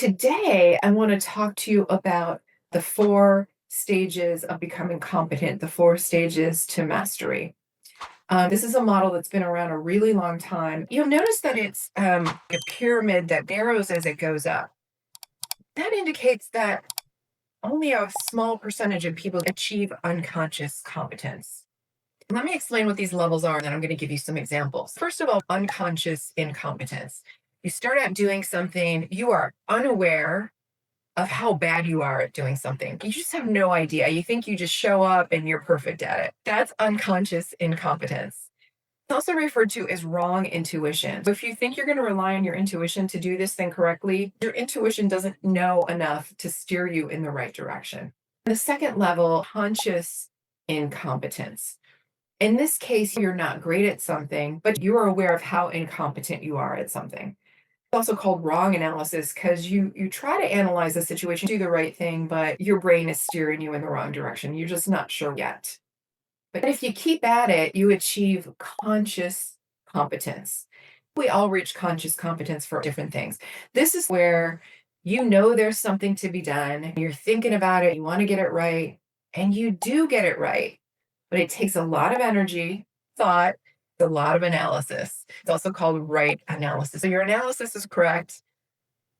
Today, I want to talk to you about the four stages of becoming competent, the four stages to mastery. This is a model that's been around a really long time. You'll notice that it's a pyramid that narrows as it goes up. That indicates that only a small percentage of people achieve unconscious competence. Let me explain what these levels are, and then I'm going to give you some examples. First of all, unconscious incompetence. You start out doing something, you are unaware of how bad you are at doing something. You just have no idea. You think you just show up and you're perfect at it. That's unconscious incompetence. It's also referred to as wrong intuition. So if you think you're going to rely on your intuition to do this thing correctly, your intuition doesn't know enough to steer you in the right direction. The second level, conscious incompetence. In this case, you're not great at something, but you are aware of how incompetent you are at something. Also called wrong analysis because you try to analyze the situation, do the right thing, but your brain is steering you in the wrong direction. You're just not sure yet. But if you keep at it, you achieve conscious competence. We all reach conscious competence for different things. This is where you know there's something to be done. You're thinking about it, you want to get it right, and you do get it right. But it takes a lot of energy, thought, a lot of analysis. It's also called right analysis. So your analysis is correct.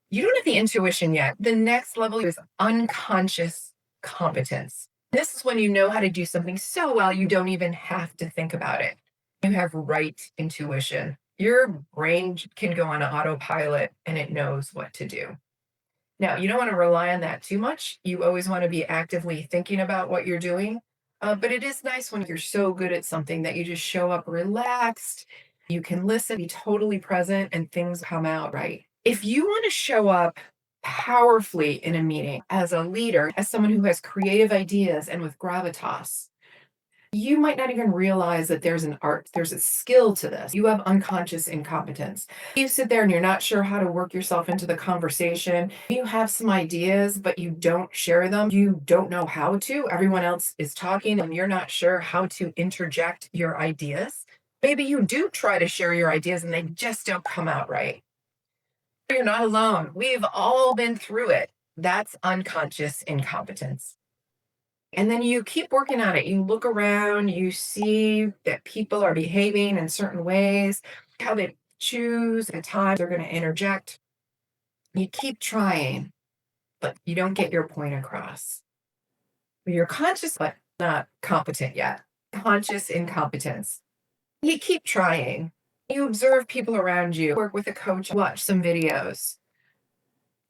You don't have the intuition yet. The next level is unconscious competence. This is when you know how to do something so well, you don't even have to think about it. You have right intuition. Your brain can go on autopilot and it knows what to do. Now, you don't want to rely on that too much. You always want to be actively thinking about what you're doing. But it is nice when you're so good at something that you just show up relaxed. You can listen, be totally present, and things come out right. If you want to show up powerfully in a meeting as a leader, as someone who has creative ideas and with gravitas, you might not even realize that there's an art, there's a skill to this. You have unconscious incompetence. You sit there and you're not sure how to work yourself into the conversation. You have some ideas, but you don't share them. You don't know how to. Everyone else is talking and you're not sure how to interject your ideas. Maybe you do try to share your ideas and they just don't come out right. You're not alone. We've all been through it. That's unconscious incompetence. And then you keep working on it. You look around, you see that people are behaving in certain ways, how they choose the times they're going to interject. You keep trying, but you don't get your point across. You're conscious, but not competent yet. Conscious incompetence. You keep trying. You observe people around you, work with a coach, watch some videos.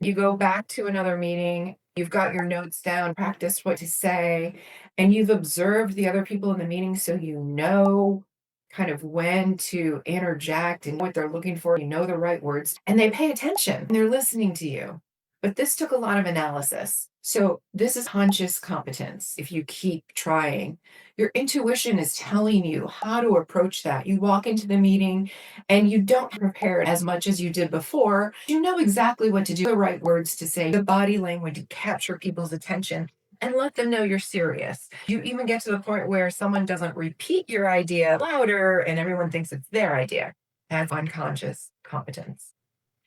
You go back to another meeting, you've got your notes down, practice what to say, and you've observed the other people in the meeting so you know kind of when to interject and what they're looking for. You know the right words, and they pay attention and they're listening to you. But this took a lot of analysis. So, this is conscious competence. If you keep trying, your intuition is telling you how to approach that. You walk into the meeting and you don't prepare as much as you did before. You know exactly what to do, the right words to say, the body language to capture people's attention and let them know you're serious. You even get to the point where someone doesn't repeat your idea louder and everyone thinks it's their idea. That's unconscious competence.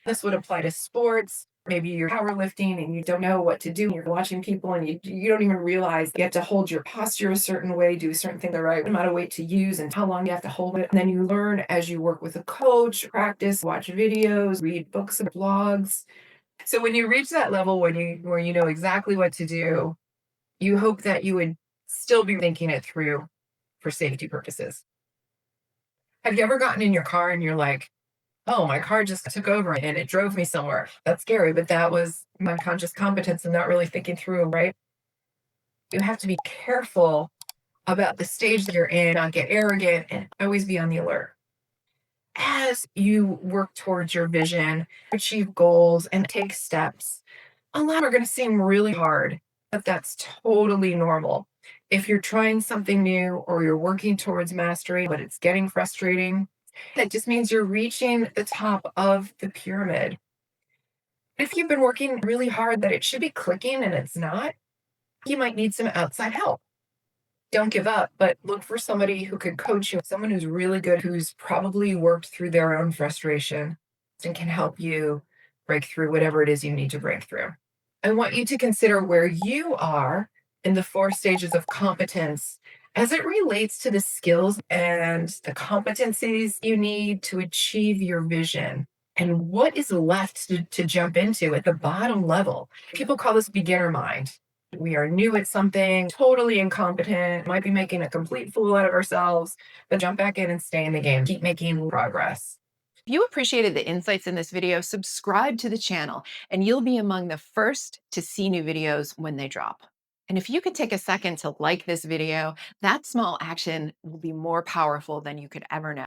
This would apply to sports. Maybe you're powerlifting and you don't know what to do. You're watching people and you don't even realize you have to hold your posture a certain way, do certain things the right amount of weight to use and how long you have to hold it. And then you learn as you work with a coach, practice, watch videos, read books and blogs. So when you reach that level where you know exactly what to do, you hope that you would still be thinking it through for safety purposes. Have you ever gotten in your car and you're like, oh, my car just took over and it drove me somewhere? That's scary, but that was my unconscious competence and not really thinking through, right? You have to be careful about the stage that you're in, not get arrogant, and always be on the alert. As you work towards your vision, achieve goals, and take steps, a lot are going to seem really hard, but that's totally normal. If you're trying something new or you're working towards mastery, but it's getting frustrating, that just means you're reaching the top of the pyramid. If you've been working really hard that it should be clicking and it's not, you might need some outside help. Don't give up, but look for somebody who could coach you, someone who's really good, who's probably worked through their own frustration and can help you break through whatever it is you need to break through. I want you to consider where you are in the four stages of competence as it relates to the skills and the competencies you need to achieve your vision. And what is left to jump into at the bottom level? People call this beginner mind. We are new at something, totally incompetent, might be making a complete fool out of ourselves, but jump back in and stay in the game. Keep making progress. If you appreciated the insights in this video, subscribe to the channel and you'll be among the first to see new videos when they drop. And if you could take a second to like this video, that small action will be more powerful than you could ever know.